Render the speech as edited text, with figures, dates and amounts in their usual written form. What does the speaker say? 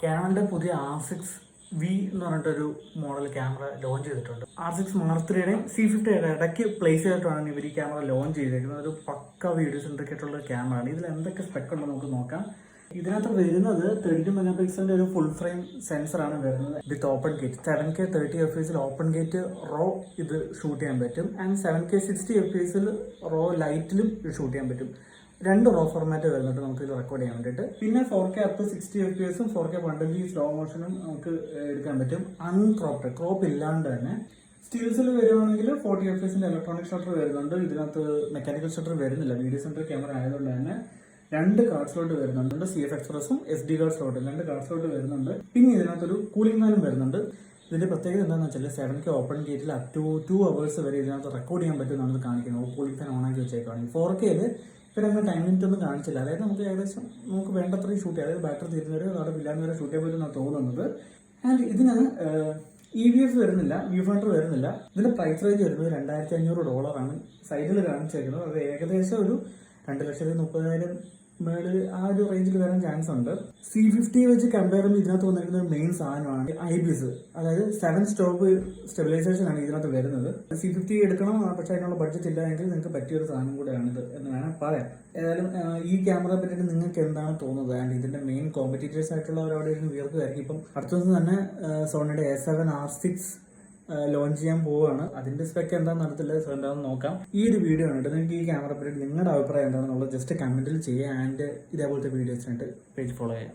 കാനോണിന്റെ പുതിയ R6 V എന്ന് പറഞ്ഞിട്ടൊരു മോഡൽ ക്യാമറ ലോഞ്ച് ചെയ്തിട്ടുണ്ട്. R6 Mark IIIയുടെയും C50യുടെ ഇടയ്ക്ക് പ്ലേസ് ചെയ്തിട്ടാണ് ഇവർ ഈ ക്യാമറ ലോഞ്ച് ചെയ്തിരിക്കുന്നത്. ഒരു പക്ക വീഡിയോ സെൻട്രിക് ആയിട്ടുള്ള ക്യാമറയാണ്. ഇതിൽ എന്തൊക്കെ സ്പെക് ഉണ്ടെന്ന് നമുക്ക് നോക്കാം. ഇതിനകത്ത് വരുന്നത് 32 മെഗാ പിക്സലിന്റെ ഒരു ഫുൾ ഫ്രെയിം സെൻസറാണ് വരുന്നത് with open gate. 7K 30 FPS open gate raw ഇത് ഷൂട്ട് ചെയ്യാൻ പറ്റും. ആൻഡ് 7K 60 FPS റോ ലൈറ്റിലും ഇത് ഷൂട്ട് ചെയ്യാൻ പറ്റും. രണ്ട് റോ ഫോർമാറ്റ് വരുന്നുണ്ട് നമുക്ക് ഇത് റെക്കോർഡ് ചെയ്യാൻ വേണ്ടിയിട്ട്. പിന്നെ 4K up to 60 FPS 4K 120 slow മോഷനും നമുക്ക് എടുക്കാൻ പറ്റും. അൺക്രോപ്ഡ്, ക്രോപ്പ് ഇല്ലാണ്ട് തന്നെ. സ്റ്റിൽസിൽ വരുവാണെങ്കിൽ 40 FPS ഇലക്ട്രോണിക് ഷട്ടർ വരുന്നുണ്ട്. ഇതിനകത്ത് മെക്കാനിക്കൽ ഷട്ടർ വരുന്നില്ല. വീഡിയോ സെൻട്രിക് ക്യാമറ ആയതുകൊണ്ട് തന്നെ രണ്ട് കാർഡ് സ്ലോട്ട് വരുന്നുണ്ട്. CF എക്സ്പ്രസും SD കാർഡ് സ്ലോട്ടും രണ്ട് കാർഡ് സ്ലോട്ട് വരുന്നുണ്ട്. പിന്നെ ഇതിനകത്തൊരു കൂളിംഗ് ഫാനും വരുന്നുണ്ട്. ഇതിന്റെ പ്രത്യേകത എന്താണെന്ന് വെച്ചാൽ 7K ഓപ്പൺ ഗേറ്റിൽ അപ് ടു 2 hours വരെ ഇതിനകത്ത് റെക്കോർഡ് ചെയ്യാൻ പറ്റും എന്നാണ് കാണിക്കുന്നത്. കൂളിംഗ് ഫാൻ ഓൺ ആക്കി വെച്ചേക്കാണ്. 4K ഇപ്പം നമ്മൾ ടൈം ലിമിറ്റ് ഒന്നും കാണിച്ചില്ല. അതായത് നമുക്ക് ഏകദേശം നമുക്ക് വേണ്ടത്രയും ഷൂട്ട് ചെയ്യാം. അതായത് ബാറ്ററി തീരുന്നവരെ അവിടെ ഇല്ലാന്ന് വരെ ഷൂട്ട് ചെയ്യാൻ പറ്റുമെന്നാണ് തോന്നുന്നത്. ആൻഡ് ഇതിന് EVF വരുന്നില്ല, വ്യൂ ഫണ്ടർ വരുന്നില്ല. ഇതിന്റെ പ്രൈസ് റേഞ്ച് വരുന്നത് $2,500 സൈഡിൽ കാണിച്ചേക്കുന്നത്. അത് ഏകദേശം ഒരു 2,30,000 മേളിൽ ആ ഒരു റേഞ്ചിൽ വരാൻ ചാൻസ് ഉണ്ട്. C50 വെച്ച് കമ്പയർ ചെയ്യുമ്പോൾ ഇതിനകത്ത് വന്നിരിക്കുന്ന ഒരു മെയിൻ സാധനമാണ് IBIS. അതായത് 7 സ്റ്റോപ്പ് സ്റ്റെബിലൈസേഷൻ ആണ് ഇതിനകത്ത് വരുന്നത്. C50 എടുക്കണം, പക്ഷെ അതിനുള്ള ബഡ്ജറ്റ് ഇല്ല എങ്കിൽ നിങ്ങൾക്ക് പറ്റിയൊരു സാധനം കൂടെയാണിത് എന്ന് വേണം പറയാം. ഏതായാലും ഈ ക്യാമറയെ പറ്റിയിട്ട് നിങ്ങൾക്ക് എന്താണ് തോന്നുന്നത്? ആൻഡ് ഇതിന്റെ മെയിൻ കോമ്പറ്റീറ്റേഴ്സ് ആയിട്ടുള്ളവർ അവിടെ ഇരുന്ന് വിയർക്കുമായിരിക്കും. ഇപ്പം അടുത്ത ദിവസം തന്നെ സോണിയുടെ A7R6 ലോഞ്ച് ചെയ്യാൻ പോവുകയാണ്. അതിന്റെ സ്പെക്ക് എന്താണെന്ന് അറിയത്തില്ല, എന്താണെന്ന് നോക്കാം. ഈ ഒരു വീഡിയോ കണ്ടിട്ട് നിങ്ങൾക്ക് ഈ ക്യാമറ പറ്റി നിങ്ങളുടെ അഭിപ്രായം എന്താണെന്നുള്ളത് ജസ്റ്റ് കമന്റിൽ ചെയ്യുക. ആൻഡ് ഇതേപോലത്തെ വീഡിയോസിനായിട്ട് പേജ് ഫോളോ ചെയ്യാം.